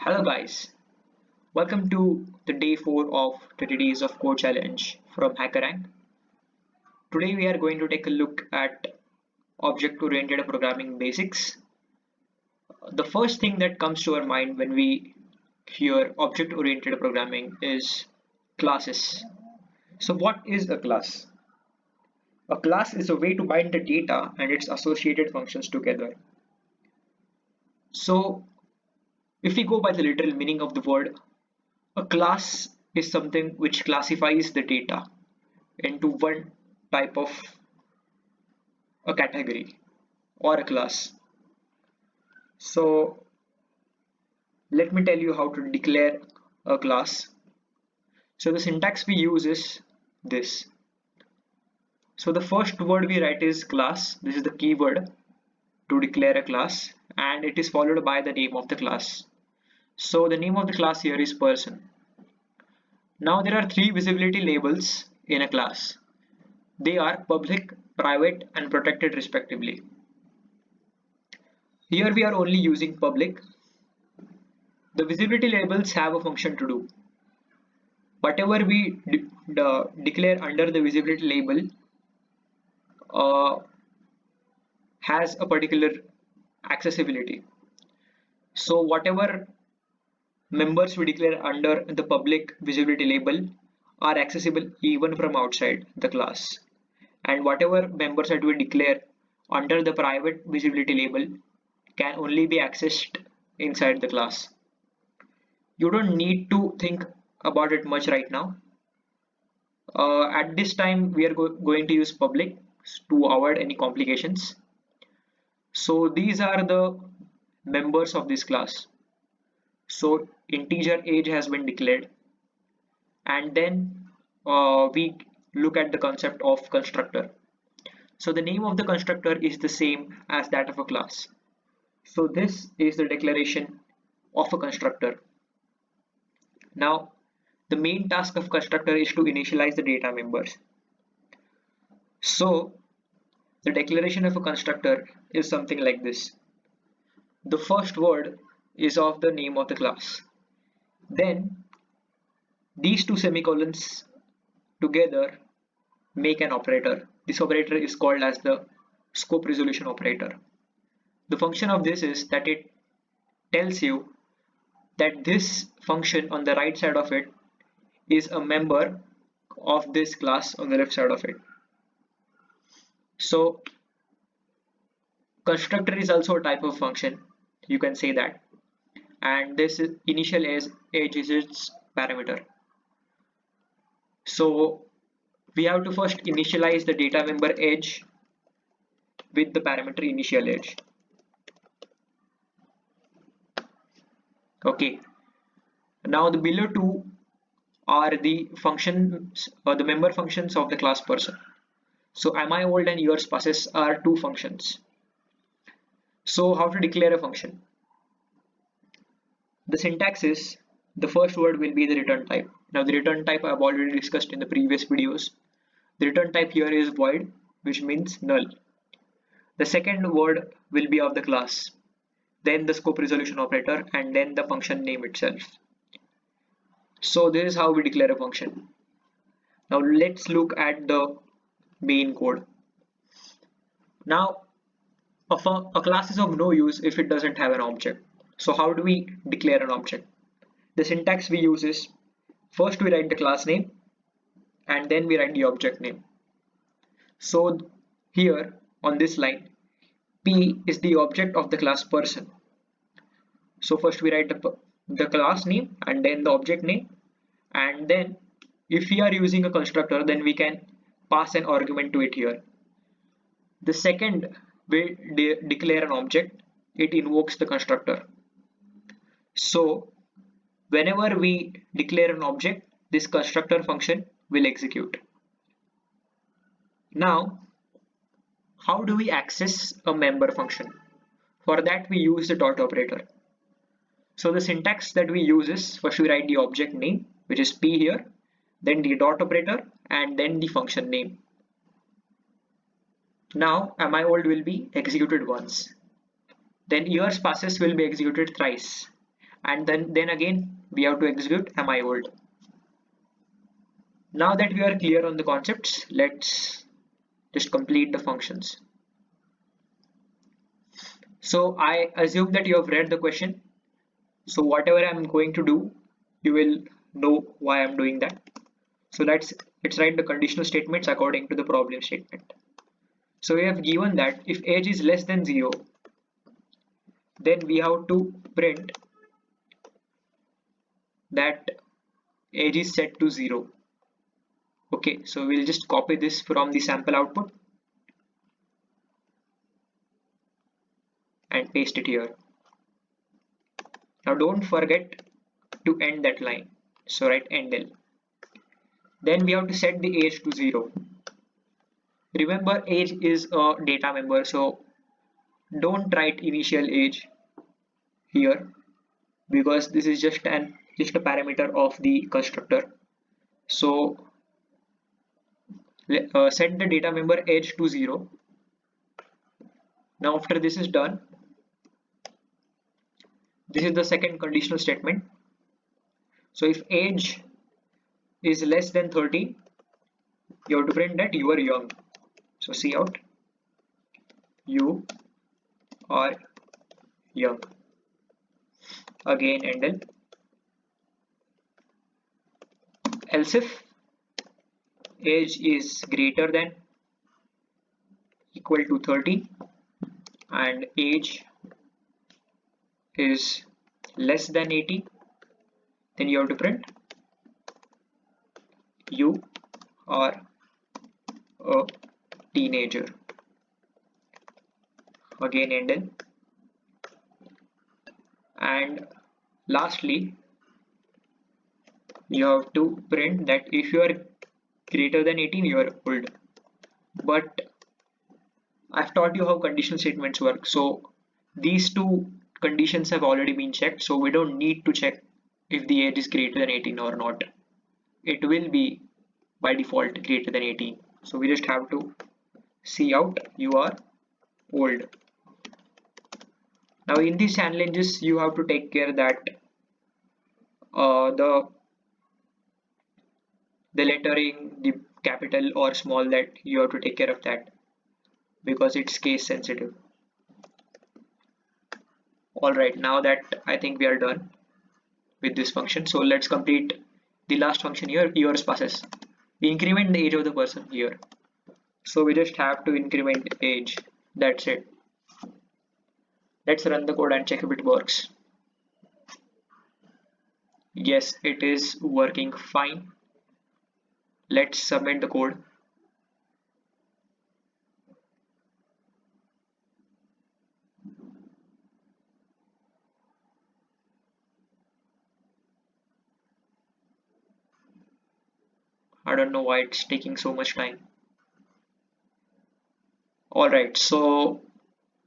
Hello guys, welcome to the day 4 of 30 days of code challenge from HackerRank. Today we are going to take a look at object-oriented programming basics. The first thing that comes to our mind when we hear object-oriented programming is classes. So what is a class? A class is a way to bind the data and its associated functions together. So if we go by the literal meaning of the word, a class is something which classifies the data into one type of a category or a class. So let me tell you how to declare a class. So the syntax we use is this. So the first word we write is class. This is the keyword to declare a class, and it is followed by the name of the class. So the name of the class here is person. Now there are three visibility labels in a class. They are public, private, and protected respectively. Here we are only using public. The visibility labels have a function to do. Whatever we declare under the visibility label uh, has a particular accessibility. So whatever members we declare under the public visibility label are accessible even from outside the class, and whatever members that we declare under the private visibility label can only be accessed inside the class. You don't need to think about it much right now. At this time we are going to use public to avoid any complications. So these are the members of this class. So integer age has been declared, and then we look at the concept of constructor. So the name of the constructor is the same as that of a class. So this is the declaration of a constructor. Now the main task of constructor is to initialize the data members. So the declaration of a constructor is something like this. The first word is of the name of the class. Then these two semicolons together make an operator. This operator is called as the scope resolution operator. The function of this is that it tells you that this function on the right side of it is a member of this class on the left side of it. So constructor is also a type of function, you can say that, and this is initial age is its parameter. So we have to first initialize the data member age with the parameter initial age. Okay, now the below two are the functions or the member functions of the class person. So am I old and yours passes are two functions. So how to declare a function? The syntax is the first word will be the return type. Now the return type I have already discussed in the previous videos. The return type here is void, which means null. The second word will be of the class, then the scope resolution operator, and then the function name itself. So this is how we declare a function. Now let's look at the main code. Now a class is of no use if it doesn't have an object. So how do we declare an object? The syntax we use is first we write the class name and then we write the object name. So here on this line, P is the object of the class person. So first we write the class name and then the object name, and then if we are using a constructor, then we can pass an argument to it here. The second we declare an object, it invokes the constructor. So whenever we declare an object, this constructor function will execute. Now how do we access a member function? For that we use the dot operator. So the syntax that we use is first we write the object name, which is P here, then the dot operator, and then the function name. Now am I old will be executed once. Then years passes will be executed thrice, and then again we have to execute am I old. Now that we are clear on the concepts, let's just complete the functions. So I assume that you have read the question. So whatever I'm going to do, you will know why I'm doing that. So let's write the conditional statements according to the problem statement. So we have given that if age is less than 0, then we have to print that age is set to 0. Okay, so we'll just copy this from the sample output and paste it here. Now don't forget to end that line. So write endl. Then we have to set the age to 0. Remember, age is a data member, so don't write initial age here because this is just a parameter of the constructor. So set the data member age to 0. Now after this is done, this is the second conditional statement. So if age is less than 30, you have to print that you are young. So cout you are young. Again endl. Else if age is greater than equal to 30 and age is less than 80, then you have to print you are a teenager. Again endl. And lastly, you have to print that if you are greater than 18, you are old. But I've taught you how conditional statements work, so these two conditions have already been checked, so we don't need to check if the age is greater than 18 or not. It will be by default greater than 18, so we just have to cout you are old. Now in these challenges you have to take care that the lettering, the capital or small, that you have to take care of that because it's case sensitive. Alright, now that I think we are done with this function, so let's complete the last function here, years passes. We increment the age of the person here. So we just have to increment age. That's it. Let's run the code and check if it works. Yes, it is working fine. Let's submit the code. I don't know why it's taking so much time. Alright, so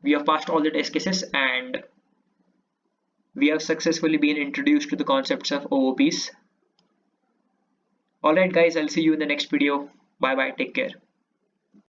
we have passed all the test cases and we have successfully been introduced to the concepts of OOPs. Alright guys, I'll see you in the next video. Bye bye, take care.